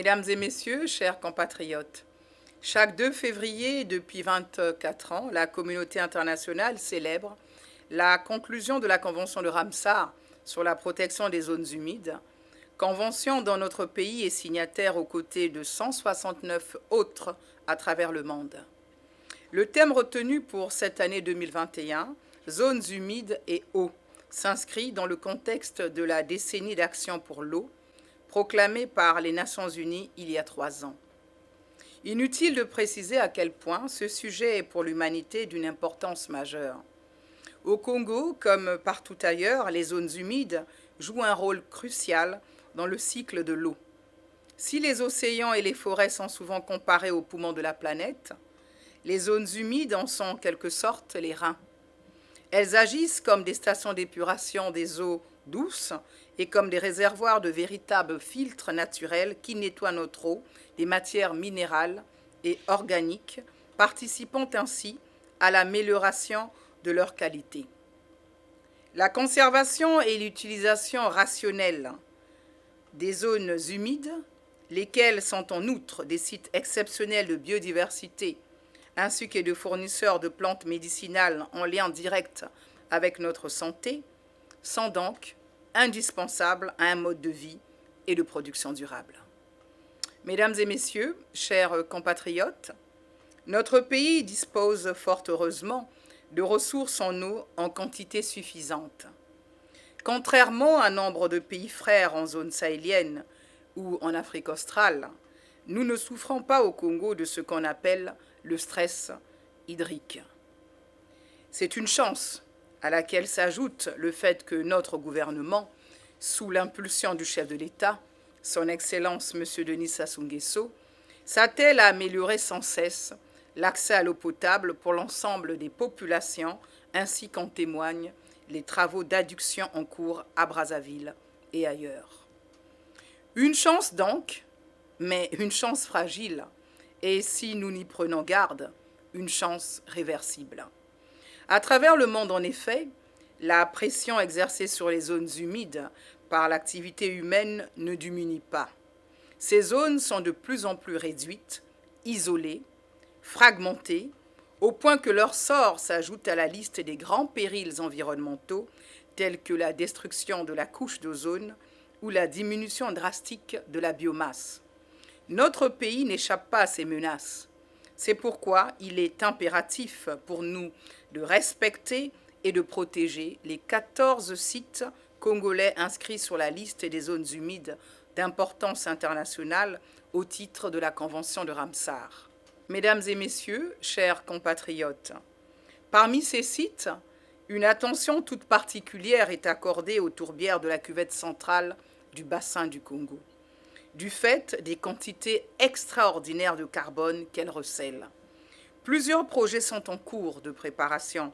Mesdames et messieurs, chers compatriotes, chaque 2 février, depuis 24 ans, la communauté internationale célèbre la conclusion de la Convention de Ramsar sur la protection des zones humides, convention dont notre pays est signataire aux côtés de 169 autres à travers le monde. Le thème retenu pour cette année 2021, zones humides et eau, s'inscrit dans le contexte de la décennie d'action pour l'eau, proclamée par les Nations Unies il y a 3 ans. Inutile de préciser à quel point ce sujet est pour l'humanité d'une importance majeure. Au Congo, comme partout ailleurs, les zones humides jouent un rôle crucial dans le cycle de l'eau. Si les océans et les forêts sont souvent comparés aux poumons de la planète, les zones humides en sont en quelque sorte les reins. Elles agissent comme des stations d'épuration des eaux douces et comme des réservoirs de véritables filtres naturels qui nettoient notre eau des matières minérales et organiques, participant ainsi à l'amélioration de leur qualité. La conservation et l'utilisation rationnelle des zones humides, lesquelles sont en outre des sites exceptionnels de biodiversité, ainsi que de fournisseurs de plantes médicinales en lien direct avec notre santé, sont donc indispensables à un mode de vie et de production durable. Mesdames et messieurs, chers compatriotes, notre pays dispose fort heureusement de ressources en eau en quantité suffisante. Contrairement à nombre de pays frères en zone sahélienne ou en Afrique australe, nous ne souffrons pas au Congo de ce qu'on appelle le stress hydrique. C'est une chance à laquelle s'ajoute le fait que notre gouvernement, sous l'impulsion du chef de l'État, son Excellence M. Denis Sassou Nguesso, s'attelle à améliorer sans cesse l'accès à l'eau potable pour l'ensemble des populations, ainsi qu'en témoignent les travaux d'adduction en cours à Brazzaville et ailleurs. Une chance donc, mais une chance fragile, et si nous n'y prenons garde, une chance réversible. À travers le monde, en effet, la pression exercée sur les zones humides par l'activité humaine ne diminue pas. Ces zones sont de plus en plus réduites, isolées, fragmentées, au point que leur sort s'ajoute à la liste des grands périls environnementaux, tels que la destruction de la couche d'ozone ou la diminution drastique de la biomasse. Notre pays n'échappe pas à ces menaces. C'est pourquoi il est impératif pour nous de respecter et de protéger les 14 sites congolais inscrits sur la liste des zones humides d'importance internationale au titre de la Convention de Ramsar. Mesdames et messieurs, chers compatriotes, parmi ces sites, une attention toute particulière est accordée aux tourbières de la cuvette centrale du bassin du Congo, du fait des quantités extraordinaires de carbone qu'elles recèlent. Plusieurs projets sont en cours de préparation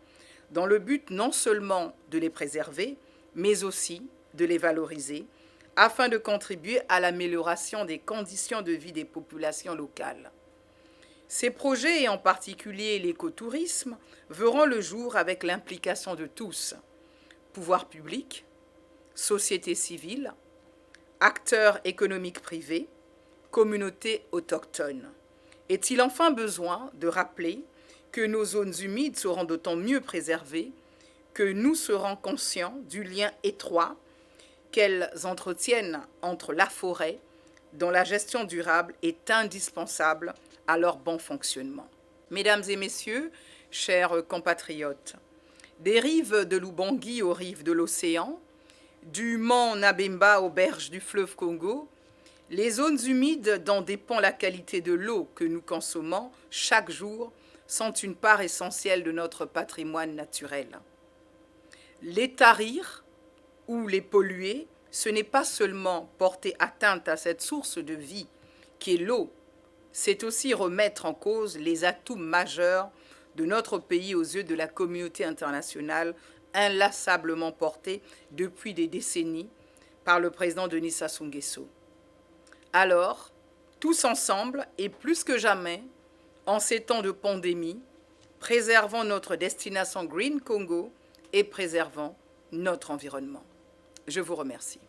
dans le but non seulement de les préserver, mais aussi de les valoriser, afin de contribuer à l'amélioration des conditions de vie des populations locales. Ces projets, et en particulier l'écotourisme, verront le jour avec l'implication de tous, pouvoirs publics, société civile, acteurs économiques privés, communautés autochtones. Est-il enfin besoin de rappeler que nos zones humides seront d'autant mieux préservées que nous serons conscients du lien étroit qu'elles entretiennent entre la forêt, dont la gestion durable est indispensable à leur bon fonctionnement. Mesdames et messieurs, chers compatriotes, des rives de l'Ubangi aux rives de l'océan, du mont Nabemba aux berges du fleuve Congo, les zones humides dont dépend la qualité de l'eau que nous consommons chaque jour sont une part essentielle de notre patrimoine naturel. Les tarir ou les polluer, ce n'est pas seulement porter atteinte à cette source de vie qui est l'eau, c'est aussi remettre en cause les atouts majeurs de notre pays aux yeux de la communauté internationale, inlassablement portés depuis des décennies par le président Denis Sassou Nguesso. Alors, tous ensemble et plus que jamais, en ces temps de pandémie, préservons notre destination Green Congo et préservons notre environnement. Je vous remercie.